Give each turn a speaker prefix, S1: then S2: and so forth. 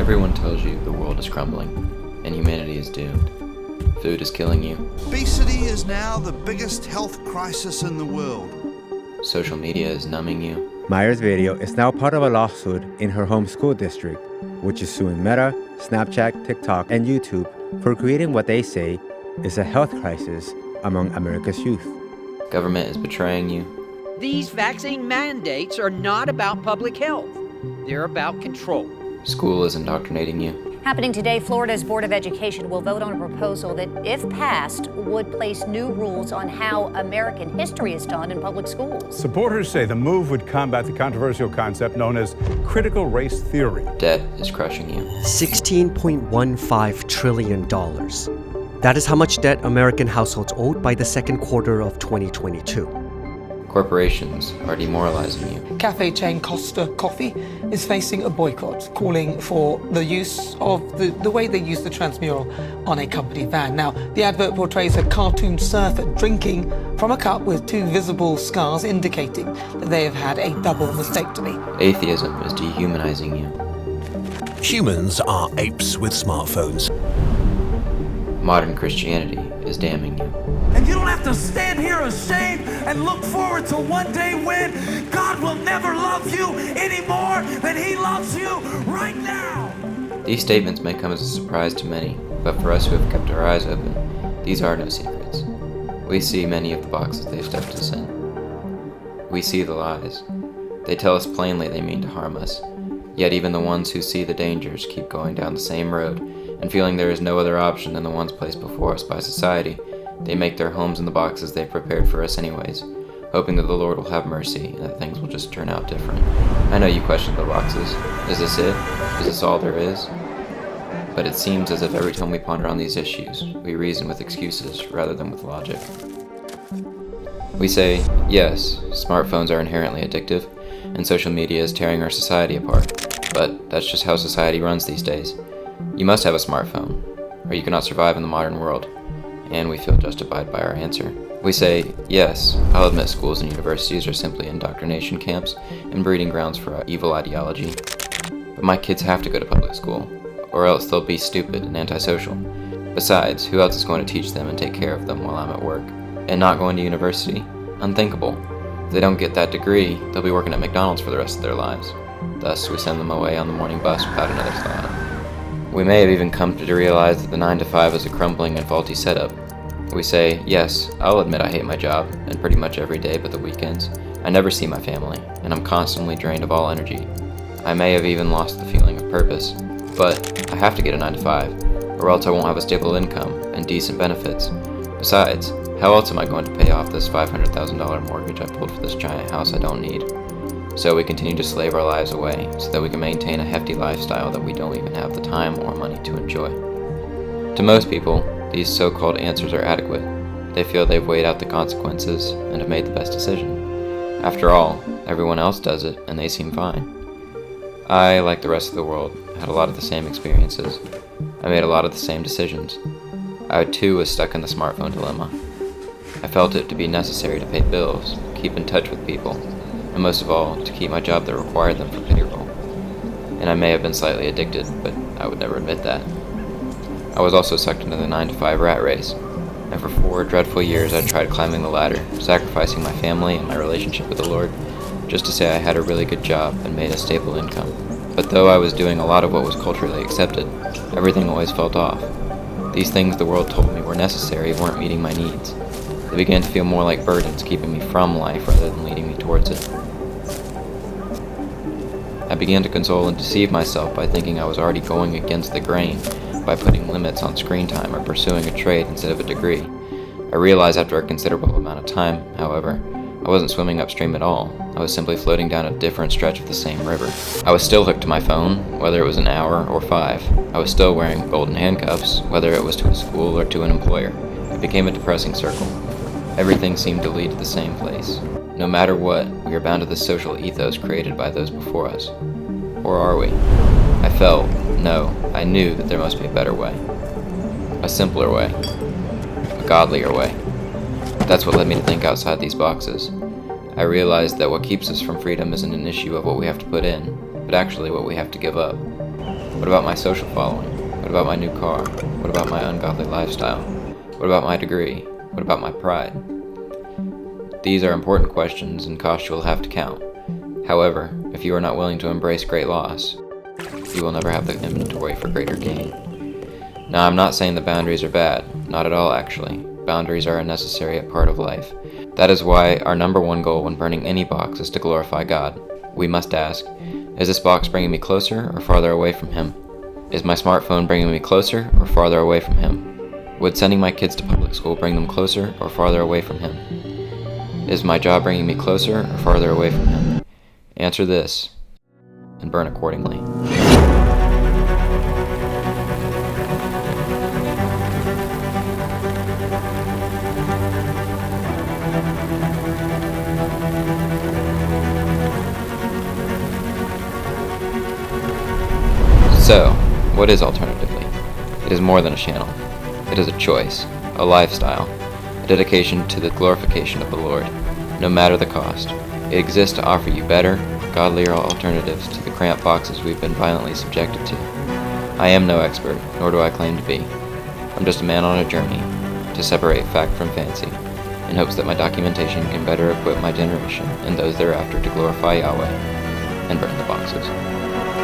S1: Everyone tells you the world is crumbling, and humanity is doomed. Food is killing you.
S2: Obesity is now the biggest health crisis in the world.
S1: Social media is numbing you.
S3: Myers Video is now part of a lawsuit in her home school district, which is suing Meta, Snapchat, TikTok, and YouTube for creating what they say is a health crisis among America's youth.
S1: Government is betraying you.
S4: These vaccine mandates are not about public health. They're about control.
S1: School is indoctrinating you.
S5: Happening today, Florida's Board of Education will vote on a proposal that, if passed, would place new rules on how American history is taught in public schools.
S6: Supporters say the move would combat the controversial concept known as critical race theory.
S1: Debt is crushing you.
S7: $16.15 trillion. That is how much debt American households owed by the second quarter of 2022.
S1: Corporations are demoralizing you.
S8: Cafe chain Costa Coffee is facing a boycott, calling for the use of the way they use the transmural on a company van. Now, the advert portrays a cartoon surfer drinking from a cup with two visible scars indicating that they have had a double mastectomy.
S1: Atheism is dehumanizing you.
S9: Humans are apes with smartphones.
S1: Modern Christianity is damning you.
S10: And you don't have to stand here ashamed and look forward to one day when God will never love you any more than He loves you right now.
S1: These statements may come as a surprise to many, but for us who have kept our eyes open, these are no secrets. We see many of the boxes they've stuffed us in. We see the lies. They tell us plainly they mean to harm us, yet even the ones who see the dangers keep going down the same road, and feeling there is no other option than the ones placed before us by society, they make their homes in the boxes they've prepared for us anyways, hoping that the Lord will have mercy and that things will just turn out different. I know you question the boxes. Is this it? Is this all there is? But it seems as if every time we ponder on these issues, we reason with excuses rather than with logic. We say, yes, smartphones are inherently addictive, and social media is tearing our society apart, but that's just how society runs these days. You must have a smartphone, or you cannot survive in the modern world, and we feel justified by our answer. We say, yes, I'll admit schools and universities are simply indoctrination camps and breeding grounds for evil ideology, but my kids have to go to public school, or else they'll be stupid and antisocial. Besides, who else is going to teach them and take care of them while I'm at work? And not going to university? Unthinkable. If they don't get that degree, they'll be working at McDonald's for the rest of their lives. Thus, we send them away on the morning bus without another thought. We may have even come to realize that the 9-to-5 is a crumbling and faulty setup. We say, yes, I'll admit I hate my job, and pretty much every day but the weekends. I never see my family, and I'm constantly drained of all energy. I may have even lost the feeling of purpose, but I have to get a 9-to-5, or else I won't have a stable income and decent benefits. Besides, how else am I going to pay off this $500,000 mortgage I pulled for this giant house I don't need? So we continue to slave our lives away so that we can maintain a hefty lifestyle that we don't even have the time or money to enjoy. To most people, these so-called answers are adequate. They feel they've weighed out the consequences and have made the best decision. After all, everyone else does it and they seem fine. I, like the rest of the world, had a lot of the same experiences. I made a lot of the same decisions. I too was stuck in the smartphone dilemma. I felt it to be necessary to pay bills, keep in touch with people, and most of all, to keep my job that required them for payroll. And I may have been slightly addicted, but I would never admit that. I was also sucked into the 9-to-5 rat race, and for 4 dreadful years I tried climbing the ladder, sacrificing my family and my relationship with the Lord, just to say I had a really good job and made a stable income. But though I was doing a lot of what was culturally accepted, everything always felt off. These things the world told me were necessary weren't meeting my needs. They began to feel more like burdens keeping me from life rather than leading me towards it. I began to console and deceive myself by thinking I was already going against the grain by putting limits on screen time or pursuing a trade instead of a degree. I realized after a considerable amount of time, however, I wasn't swimming upstream at all. I was simply floating down a different stretch of the same river. I was still hooked to my phone, whether it was an hour or 5. I was still wearing golden handcuffs, whether it was to a school or to an employer. It became a depressing circle. Everything seemed to lead to the same place. No matter what, we are bound to the social ethos created by those before us. Or are we? I felt, no, I knew that there must be a better way. A simpler way. A godlier way. That's what led me to think outside these boxes. I realized that what keeps us from freedom isn't an issue of what we have to put in, but actually what we have to give up. What about my social following? What about my new car? What about my ungodly lifestyle? What about my degree? What about my pride? These are important questions and costs you will have to count. However, if you are not willing to embrace great loss, you will never have the inventory for greater gain. Now, I'm not saying that boundaries are bad. Not at all, actually. Boundaries are a necessary part of life. That is why our number one goal when burning any box is to glorify God. We must ask, is this box bringing me closer or farther away from Him? Is my smartphone bringing me closer or farther away from Him? Would sending my kids to public school bring them closer or farther away from Him? Is my job bringing me closer or farther away from Him? Answer this, and burn accordingly. So, what is Alternatively? It is more than a channel. It is a choice, a lifestyle, a dedication to the glorification of the Lord, no matter the cost. It exists to offer you better, godlier alternatives to the cramped boxes we've been violently subjected to. I am no expert, nor do I claim to be. I'm just a man on a journey to separate fact from fancy, in hopes that my documentation can better equip my generation and those thereafter to glorify Yahweh and burn the boxes.